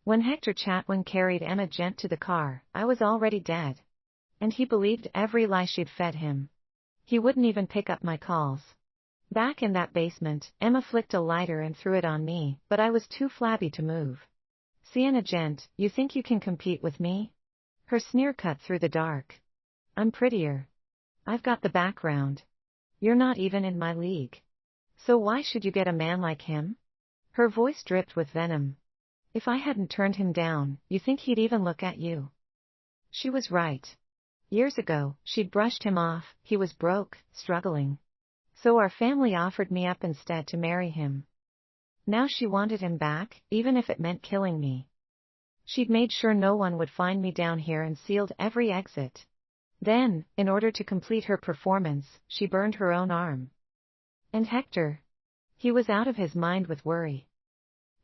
When Hector Chatwin carried Emma Gent to the car, I was already dead. And he believed every lie she'd fed him. He wouldn't even pick up my calls. Back in that basement, Emma flicked a lighter and threw it on me, but I was too flabby to move. Sienna Gent, you think you can compete with me? Her sneer cut through the dark. I'm prettier. I've got the background. You're not even in my league. So why should you get a man like him? Her voice dripped with venom. If I hadn't turned him down, you think he'd even look at you? She was right. Years ago, she'd brushed him off, he was broke, struggling. So our family offered me up instead to marry him. Now she wanted him back, even if it meant killing me. She'd made sure no one would find me down here and sealed every exit. Then, in order to complete her performance, she burned her own arm. And Hector? He was out of his mind with worry.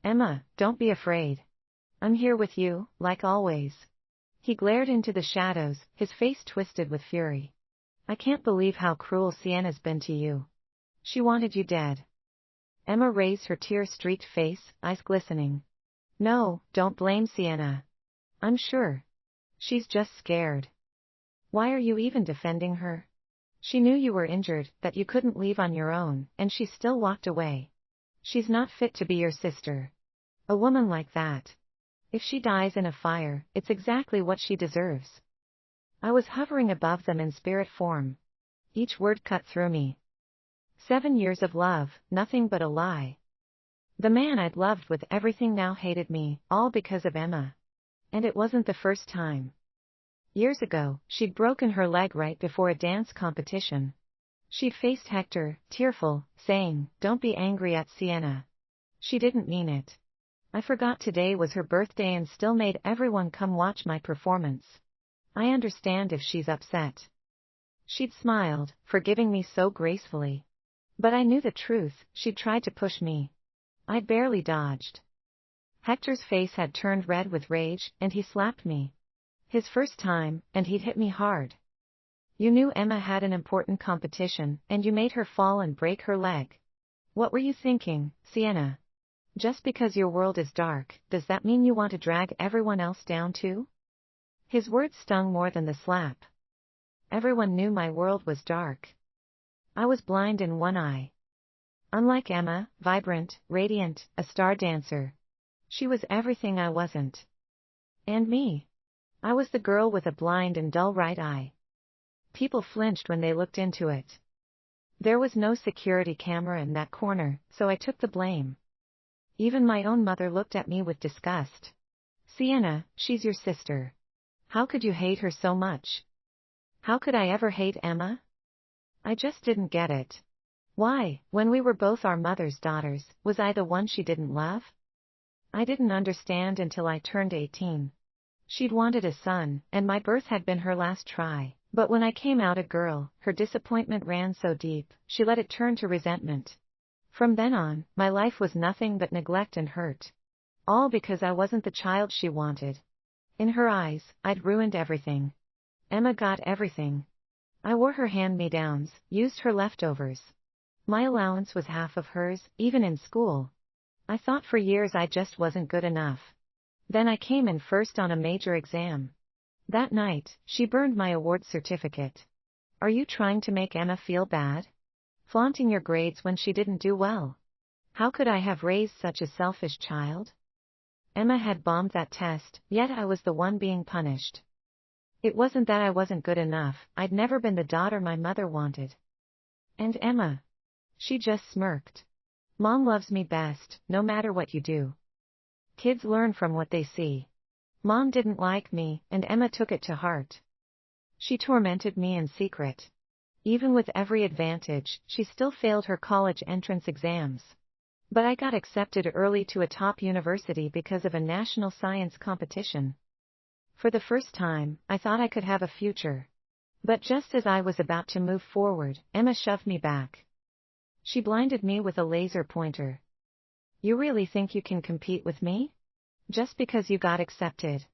Emma, don't be afraid. I'm here with you, like always. He glared into the shadows, his face twisted with fury. I can't believe how cruel Sienna's been to you. She wanted you dead. Emma raised her tear-streaked face, eyes glistening. No, don't blame Sienna. I'm sure. She's just scared. Why are you even defending her? She knew you were injured, that you couldn't leave on your own, and she still walked away. She's not fit to be your sister. A woman like that. If she dies in a fire, it's exactly what she deserves. I was hovering above them in spirit form. Each word cut through me. 7 years of love, nothing but a lie. The man I'd loved with everything now hated me, all because of Emma. And it wasn't the first time. Years ago, she'd broken her leg right before a dance competition. She'd faced Hector, tearful, saying, "Don't be angry at Sienna." She didn't mean it. I forgot today was her birthday and still made everyone come watch my performance. I understand if she's upset. She'd smiled, forgiving me so gracefully. But I knew the truth, she'd tried to push me. I'd barely dodged. Hector's face had turned red with rage, and he slapped me. His first time, and he'd hit me hard. You knew Emma had an important competition, and you made her fall and break her leg. What were you thinking, Sienna? Just because your world is dark, does that mean you want to drag everyone else down too? His words stung more than the slap. Everyone knew my world was dark. I was blind in one eye. Unlike Emma, vibrant, radiant, a star dancer. She was everything I wasn't. And me. I was the girl with a blind and dull right eye. People flinched when they looked into it. There was no security camera in that corner, so I took the blame. Even my own mother looked at me with disgust. Sienna, she's your sister. How could you hate her so much? How could I ever hate Emma? I just didn't get it. Why, when we were both our mother's daughters, was I the one she didn't love? I didn't understand until I turned 18. She'd wanted a son, and my birth had been her last try, but when I came out a girl, her disappointment ran so deep, she let it turn to resentment. From then on, my life was nothing but neglect and hurt. All because I wasn't the child she wanted. In her eyes, I'd ruined everything. Emma got everything. I wore her hand-me-downs, used her leftovers. My allowance was half of hers, even in school. I thought for years I just wasn't good enough. Then I came in first on a major exam. That night, she burned my award certificate. Are you trying to make Emma feel bad? Flaunting your grades when she didn't do well? How could I have raised such a selfish child? Emma had bombed that test, yet I was the one being punished. It wasn't that I wasn't good enough, I'd never been the daughter my mother wanted. And Emma? She just smirked. Mom loves me best, no matter what you do. Kids learn from what they see. Mom didn't like me, and Emma took it to heart. She tormented me in secret. Even with every advantage, she still failed her college entrance exams. But I got accepted early to a top university because of a national science competition. For the first time, I thought I could have a future. But just as I was about to move forward, Emma shoved me back. She blinded me with a laser pointer. You really think you can compete with me? Just because you got accepted.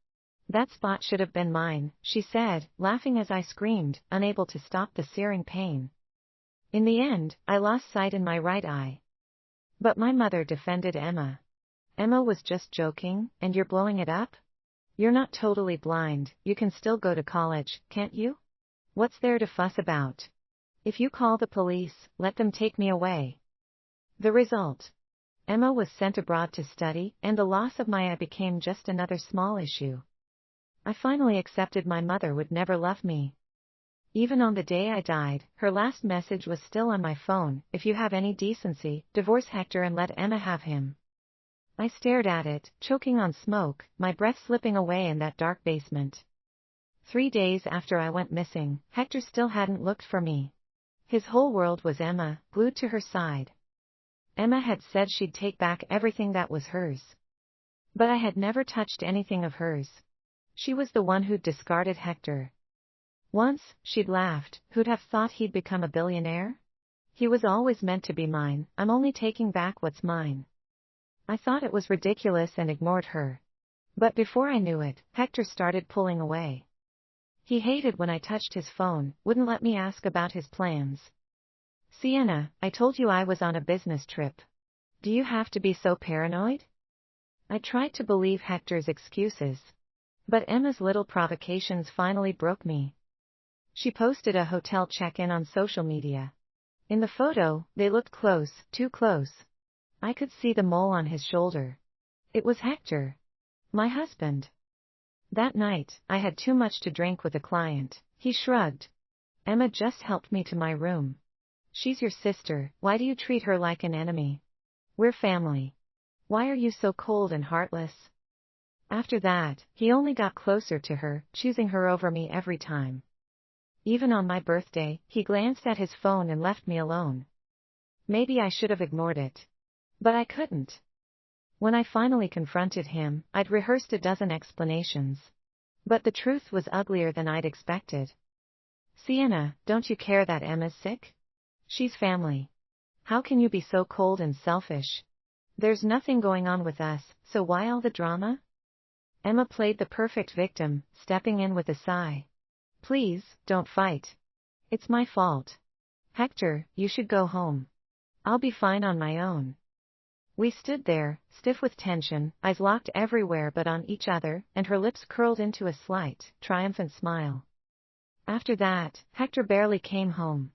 That spot should have been mine, she said, laughing as I screamed, unable to stop the searing pain. In the end, I lost sight in my right eye. But my mother defended Emma. Emma was just joking, and you're blowing it up? You're not totally blind, you can still go to college, can't you? What's there to fuss about? If you call the police, let them take me away. The result. Emma was sent abroad to study, and the loss of my eye became just another small issue. I finally accepted my mother would never love me. Even on the day I died, her last message was still on my phone: if you have any decency, divorce Hector and let Emma have him. I stared at it, choking on smoke, my breath slipping away in that dark basement. 3 days after I went missing, Hector still hadn't looked for me. His whole world was Emma, glued to her side. Emma had said she'd take back everything that was hers. But I had never touched anything of hers. She was the one who'd discarded Hector. Once, she'd laughed, who'd have thought he'd become a billionaire? He was always meant to be mine, I'm only taking back what's mine. I thought it was ridiculous and ignored her. But before I knew it, Hector started pulling away. He hated when I touched his phone, wouldn't let me ask about his plans. Sienna, I told you I was on a business trip. Do you have to be so paranoid? I tried to believe Hector's excuses. But Emma's little provocations finally broke me. She posted a hotel check-in on social media. In the photo, they looked close, too close. I could see the mole on his shoulder. It was Hector. My husband. That night, I had too much to drink with a client. He shrugged. Emma just helped me to my room. She's your sister, why do you treat her like an enemy? We're family. Why are you so cold and heartless? After that, he only got closer to her, choosing her over me every time. Even on my birthday, he glanced at his phone and left me alone. Maybe I should have ignored it. But I couldn't. When I finally confronted him, I'd rehearsed a dozen explanations. But the truth was uglier than I'd expected. Sienna, don't you care that Emma's sick? She's family. How can you be so cold and selfish? There's nothing going on with us, so why all the drama? Emma played the perfect victim, stepping in with a sigh. Please, don't fight. It's my fault. Hector, you should go home. I'll be fine on my own. We stood there, stiff with tension, eyes locked everywhere but on each other, and her lips curled into a slight, triumphant smile. After that, Hector barely came home.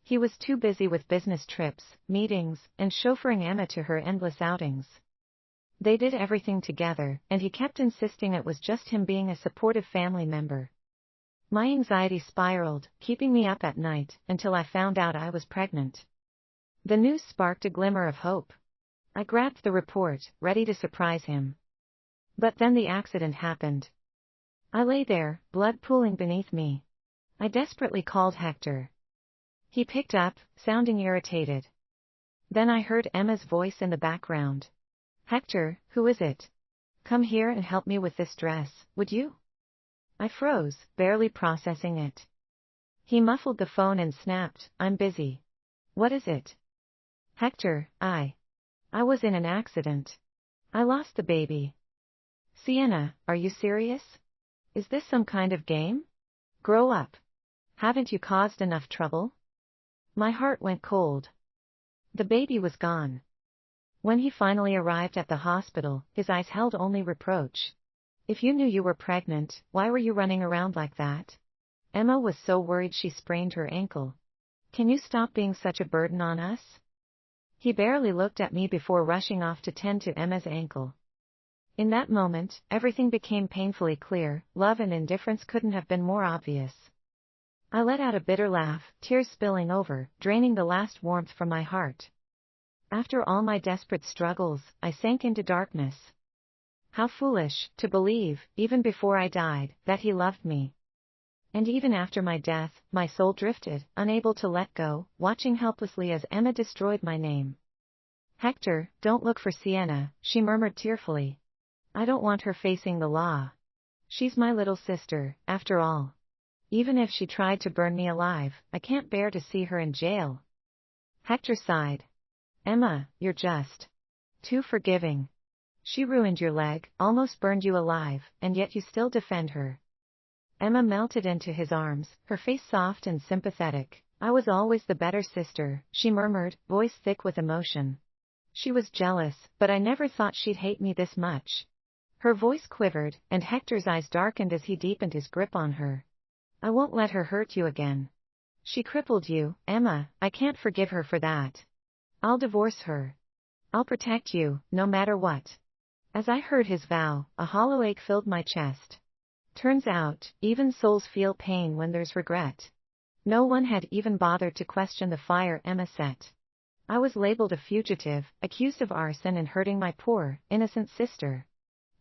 He was too busy with business trips, meetings, and chauffeuring Emma to her endless outings. They did everything together, and he kept insisting it was just him being a supportive family member. My anxiety spiraled, keeping me up at night, until I found out I was pregnant. The news sparked a glimmer of hope. I grabbed the report, ready to surprise him. But then the accident happened. I lay there, blood pooling beneath me. I desperately called Hector. He picked up, sounding irritated. Then I heard Emma's voice in the background. Hector, who is it? Come here and help me with this dress, would you? I froze, barely processing it. He muffled the phone and snapped, I'm busy. What is it? Hector, I was in an accident. I lost the baby. Sienna, are you serious? Is this some kind of game? Grow up. Haven't you caused enough trouble? My heart went cold. The baby was gone. When he finally arrived at the hospital, his eyes held only reproach. If you knew you were pregnant, why were you running around like that? Emma was so worried she sprained her ankle. Can you stop being such a burden on us? He barely looked at me before rushing off to tend to Emma's ankle. In that moment, everything became painfully clear, love and indifference couldn't have been more obvious. I let out a bitter laugh, tears spilling over, draining the last warmth from my heart. After all my desperate struggles, I sank into darkness. How foolish, to believe, even before I died, that he loved me. And even after my death, my soul drifted, unable to let go, watching helplessly as Emma destroyed my name. Hector, don't look for Sienna, she murmured tearfully. I don't want her facing the law. She's my little sister, after all. Even if she tried to burn me alive, I can't bear to see her in jail. Hector sighed. Emma, you're just too forgiving. She ruined your leg, almost burned you alive, and yet you still defend her. Emma melted into his arms, her face soft and sympathetic. I was always the better sister, she murmured, voice thick with emotion. She was jealous, but I never thought she'd hate me this much. Her voice quivered, and Hector's eyes darkened as he deepened his grip on her. I won't let her hurt you again. She crippled you, Emma. I can't forgive her for that. I'll divorce her. I'll protect you, no matter what. As I heard his vow, a hollow ache filled my chest. Turns out, even souls feel pain when there's regret. No one had even bothered to question the fire Emma set. I was labeled a fugitive, accused of arson and hurting my poor, innocent sister.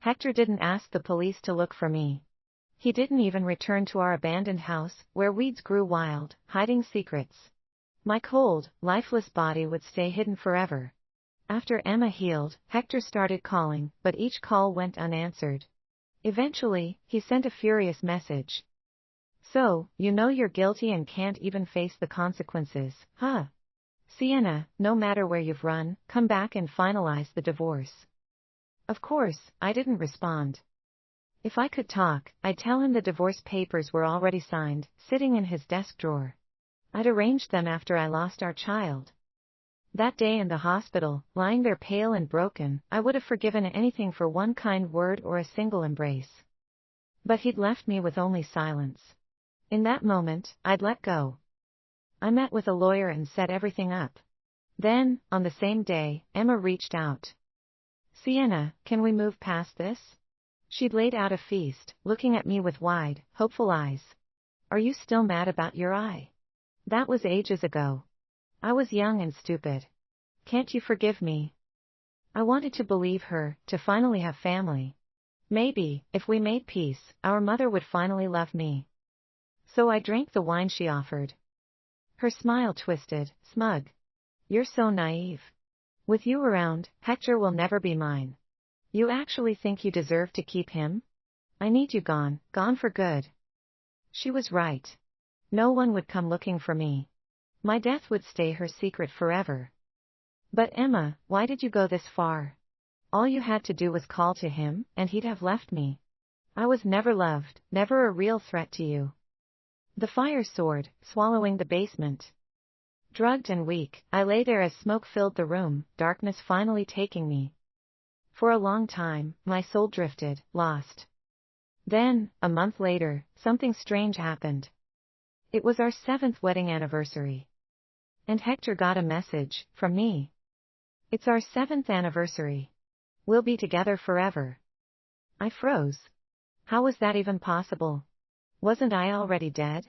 Hector didn't ask the police to look for me. He didn't even return to our abandoned house, where weeds grew wild, hiding secrets. My cold, lifeless body would stay hidden forever. After Emma healed, Hector started calling, but each call went unanswered. Eventually, he sent a furious message. So, you know you're guilty and can't even face the consequences, huh? Sienna, no matter where you've run, come back and finalize the divorce. Of course, I didn't respond. If I could talk, I'd tell him the divorce papers were already signed, sitting in his desk drawer. I'd arranged them after I lost our child. That day in the hospital, lying there pale and broken, I would have forgiven anything for one kind word or a single embrace. But he'd left me with only silence. In that moment, I'd let go. I met with a lawyer and set everything up. Then, on the same day, Emma reached out. Sienna, can we move past this? She'd laid out a feast, looking at me with wide, hopeful eyes. Are you still mad about your eye? That was ages ago. I was young and stupid. Can't you forgive me? I wanted to believe her, to finally have family. Maybe, if we made peace, our mother would finally love me. So I drank the wine she offered. Her smile twisted, smug. You're so naive. With you around, Hector will never be mine. You actually think you deserve to keep him? I need you gone, gone for good. She was right. No one would come looking for me. My death would stay her secret forever. But Emma, why did you go this far? All you had to do was call to him, and he'd have left me. I was never loved, never a real threat to you. The fire soared, swallowing the basement. Drugged and weak, I lay there as smoke filled the room, darkness finally taking me. For a long time, my soul drifted, lost. Then, a month later, something strange happened. It was our 7th wedding anniversary. And Hector got a message, from me. It's our 7th anniversary. We'll be together forever. I froze. How was that even possible? Wasn't I already dead?